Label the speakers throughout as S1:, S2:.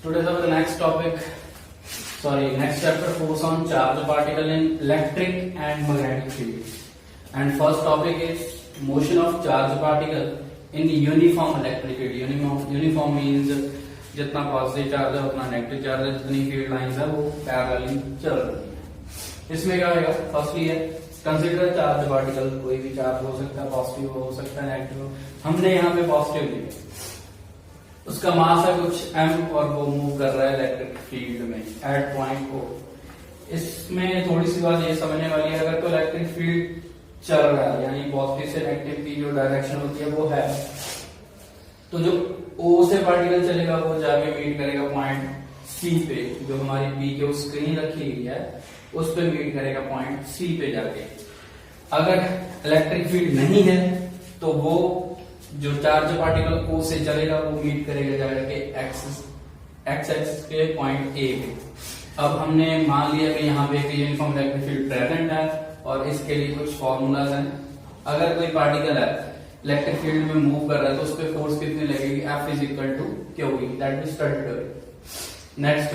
S1: Today's our next topic. Next chapter focus on charge particle in electric and magnetic field. And first topic is motion of charge particle in uniform electric field. Uniform means जितना positive charge है उतना negative charge है, जितनी field lines है वो parallelly चल रही है। इसमें क्या होगा, फर्स्टली है कंसीडर चार्ज पार्टिकल। कोई भी चार्ज हो सकता है, पॉजिटिव हो सकता है, नेगेटिव। हमने यहाँ पे पॉजिटिव लिया, उसका मास है कुछ m और वो मूव कर रहा है इलेक्ट्रिक फील्ड में एट पॉइंट O। इसमें थोड़ी सी बात ये समझने वाली है, अगर तो इलेक्ट्रिक फील्ड चल रहा है यानी पॉजिटिव से नेगेटिव की जो डायरेक्शन होती है वो है, तो जो O से पार्टिकल चलेगा वो जाके मीट करेगा पॉइंट C पे, जो हमारी P के उस स्क्रीन रखी हुई है उस पे मीट करेगा पॉइंट C पे जाके। अगर इलेक्ट्रिक फील्ड नहीं है तो वो जो चार्ज पार्टिकल O से चलेगा वो मीट करेगा जाके x एक्सिस के पॉइंट A पे। अब हमने मान लिया कि यहाँ पे एक यूनिफॉर्म इलेक्ट्रिक फील्ड प्रेजेंट है और इसके लिए कुछ फॉर्मूलाज हैं। अगर कोई पार्टिकल है इलेक्ट्रिक फील्ड में मूव कर रहा है तो उस पर फोर्स कितनी लगेगी, F is equal to QE, that we studied. Next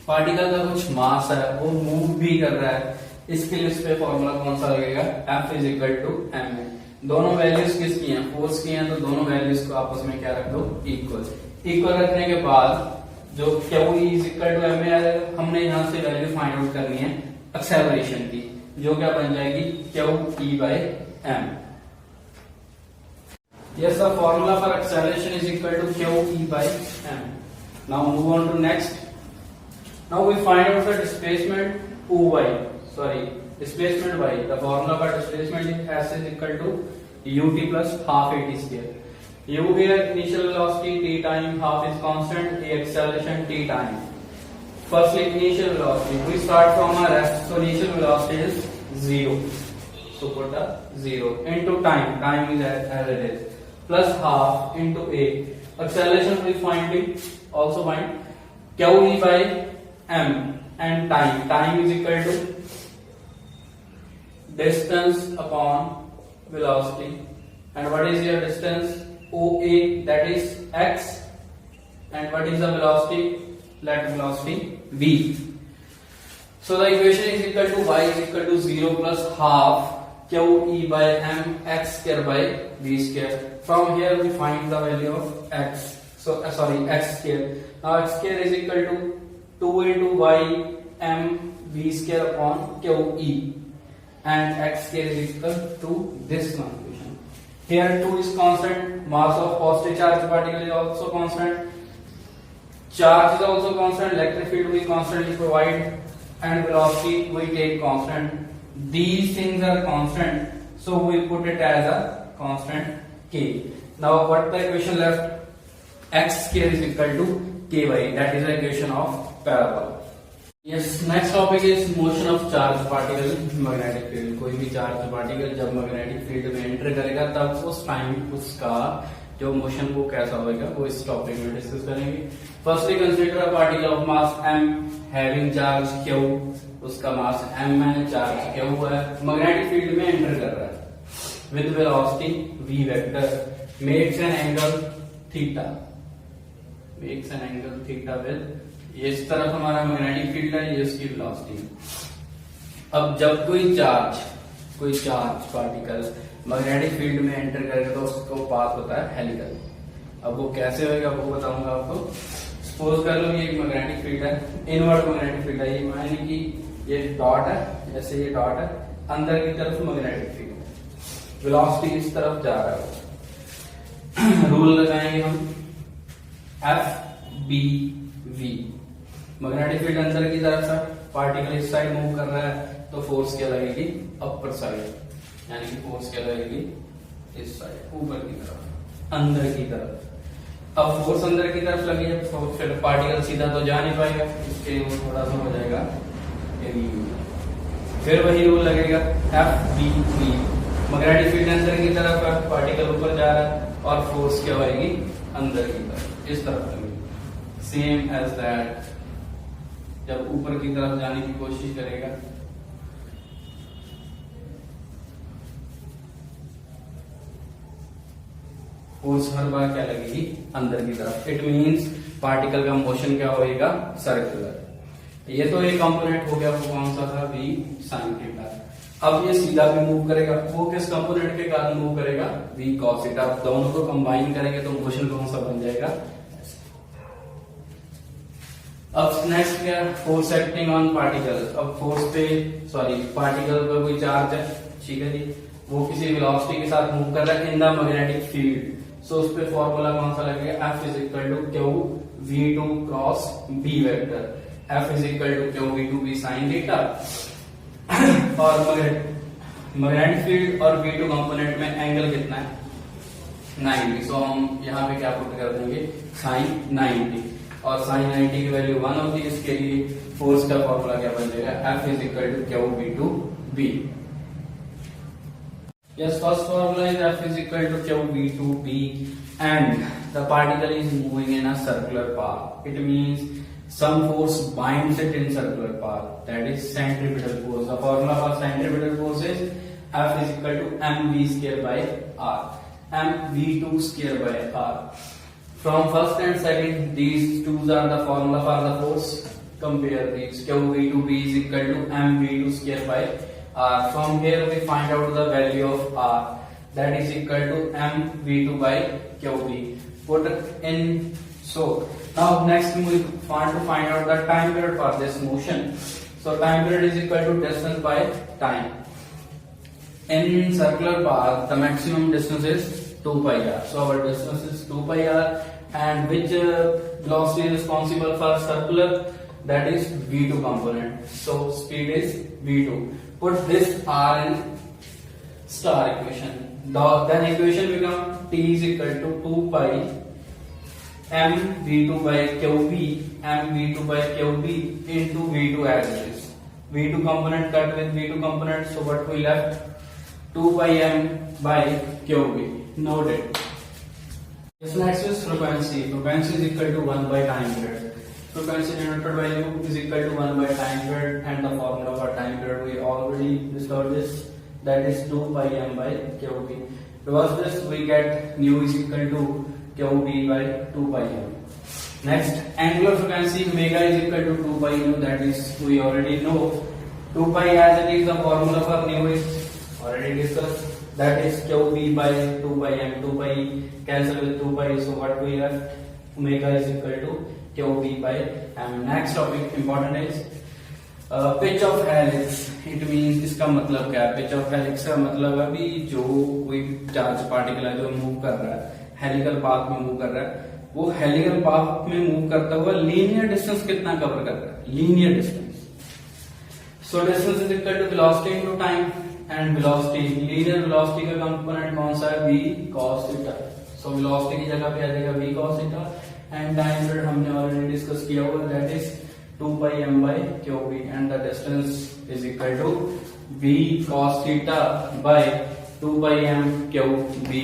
S1: particle का कुछ मास है वो मूव भी कर रहा है, इसके लिए उस पे फॉर्मूला कौन सा लगेगा, F is equal to M। दोनों वैल्यूज किसकी हैं, फोर्स की हैं, तो दोनों वैल्यूज को आपस में क्या रख दो, इक्वल रखने के बाद जो QE is equal to M है, हमने यहाँ से वैल्यू फाइंड आउट करनी है एक्सेलरेशन की, जो क्या बन जाएगी QE by M। Yes, the formula for acceleration is equal to QE by M. Now move on to next. Now we find out the displacement OY. Displacement Y. The formula for displacement is S is equal to UT plus half AT square. U here initial velocity T time, half is constant, A acceleration T time. Firstly initial velocity. We start from our S, so initial velocity is 0. So put a 0 into time. Time is as it is. Plus half into A. Acceleration we also find QE by M, and time is equal to distance upon velocity. And what is your distance? OA, that is x, and what is the velocity? Let velocity V. So the equation is equal to y is equal to 0 plus half QE by M x square by V square. From here we find the value of x. X square. Now x square is equal to 2 into y M V square upon QE, and x square is equal to this one equation. Here 2 is constant, mass of positive charge particle is also constant, charge is also constant, electric field we constantly provide, and velocity we take constant. These things are constant, so we put it as a constant K. Now what the equation left? X square is equal to Ky, that is the equation of parabola. Yes, next topic is motion of charge particle in magnetic field. कोई भी charge particle जब magnetic field में enter करेगा तब उस time उसका जो motion वो कैसा होगा वो इस टॉपिक में डिस्कस करेंगे। Firstly consider a particle of mass m having charge Q, उसका मास m है, चार्ज Q है, मैग्नेटिक फील्ड में एंटर कर रहा है with velocity v vector, makes an angle theta with, ये इस तरफ हमारा मैग्नेटिक फील्ड है, ये उसकी वेलोसिटी। अब जब कोई चार्ज पार्टिकल मैग्नेटिक फील्ड में एंटर करेगा तो उसको पाथ होता है हेलिकल। अब वो कैसे होगा वो बताऊंगा आपको। सपोज कर लो ये एक मैग्नेटिक फील्ड है, इनवर्ट मैग्नेटिक फील्ड है, ये माने कि ये डॉट है, जैसे ये डॉट है, अंदर की तरफ मैग्नेटिक फील्ड, वेलोसिटी इस तरफ जा रहा है। रूल लगाएंगे हम FBV। मैग्नेटिक फील्ड अंदर की तरफ है, पार्टिकल इस साइड मूव कर रहा है तो फोर्स क्या लगेगी, अपर साइड, यानी कि फोर्स क्या लगेगी इस साइड, ऊपर की तरफ, अंदर की तरफ। अब फोर्स अंदर की तरफ लगी है तो फिर पार्टिकल सीधा तो जा नहीं पाएगा, इसके वो थोड़ा सा हो जाएगा, फिर वही रूल लगेगा FBV। मैग्नेटिक फील्ड अंदर की तरफ है, पार्टिकल ऊपर जा रहा है और फोर्स क्या होगी अंदर की तरफ, इस तरफ लगेगी। सेम एज दैट जब ऊपर की तरफ जाने की कोशिश करेगा फोर्स हर बार क्या लगेगी, अंदर की तरफ। इट मीन्स पार्टिकल का मोशन क्या होएगा, सर्कुलर। ये तो एक कंपोनेंट हो गया, वो कौन सा था, v sin थीटा। अब ये सीधा भी मूव करेगा, वो किस कंपोनेंट के कारण मूव करेगा, v cos थीटा। दोनों को कंबाइन करेंगे तो मोशन कौन सा बन जाएगा। अब नेक्स्ट क्या, फोर्स एक्टिंग ऑन पार्टिकल। अब फोर्स पे पार्टिकल पे कोई चार्ज है, ठीक है जी, वो किसी वेलोसिटी के साथ मूव कर रहा है in the magnetic field. So उस पे फॉर्मूला कौन सा लगेगा, F is equal to q v2 cross b vector. F is equal to q v2 b sin theta. और मैग्नेटिक फील्ड और v2 कंपोनेंट में एंगल कितना है, 90। सो हम यहाँ पे क्या पुट कर देंगे, sin 90। और sin 90 की वैल्यू 1 होती है, इसके लिए फोर्स का फॉर्मूला क्या बन जाएगा, F is equal to q v2 b। Yes, first formula is F is equal to Q V2B and the particle is moving in a circular path. It means some force binds it in circular path, that is centripetal force. The formula for centripetal force is F is equal to mv square by r, mv2 square by r. From first and second, these two are the formula for the force. Compare these. Q V2B is equal to mv2 square by r. From here we find out the value of r, that is equal to mv2 by qb. Put in. So now next we want to find out the time period for this motion. So time period is equal to distance by time. In circular path the maximum distance is 2 pi r. So our distance is 2 pi r, and which velocity is responsible for circular, that is v2 component. So speed is v2. Put this r in star equation. Then equation become t is equal to 2 pi m v2 by qb, m v2 by qb into v2 as it is. v2 component cut with v2 component, so what we left, 2 pi m by qb. Noted. This next is frequency. Frequency is equal to 1 by time period. Frequency denoted value is equal to 1 by time period, and the formula for time period we already discovered this, that is 2 pi m by qb. Because this we get nu is equal to qb by 2 pi m. Next, angular frequency omega is equal to 2 pi nu, that is we already know. 2 pi as it is, the formula for nu is already discussed, that is qb by 2 pi m. 2 pi cancel with 2 pi, so what we left, omega is equal to qb by m. Next topic important is pitch of helix. It means, इसका मतलब क्या है, pitch of helix का मतलब है अभी जो कोई चार्ज पार्टिकल है जो मूव कर रहा है हेलिकल पाथ में मूव कर रहा है, वो हेलिकल पाथ में मूव करता हुआ लीनियर डिस्टेंस कितना कवर कर रहा है, linear distance. So distance is equal to velocity into time, and velocity, linear velocity का कंपोनेंट कौन सा है, v cos theta. So velocity की जगह पे आ जाएगा v cos theta, and time period हमने ऑलरेडी डिस्कस किया हुआ, that is 2 pi m by qb, and the distance is equal to v cos theta by 2 pi m qb.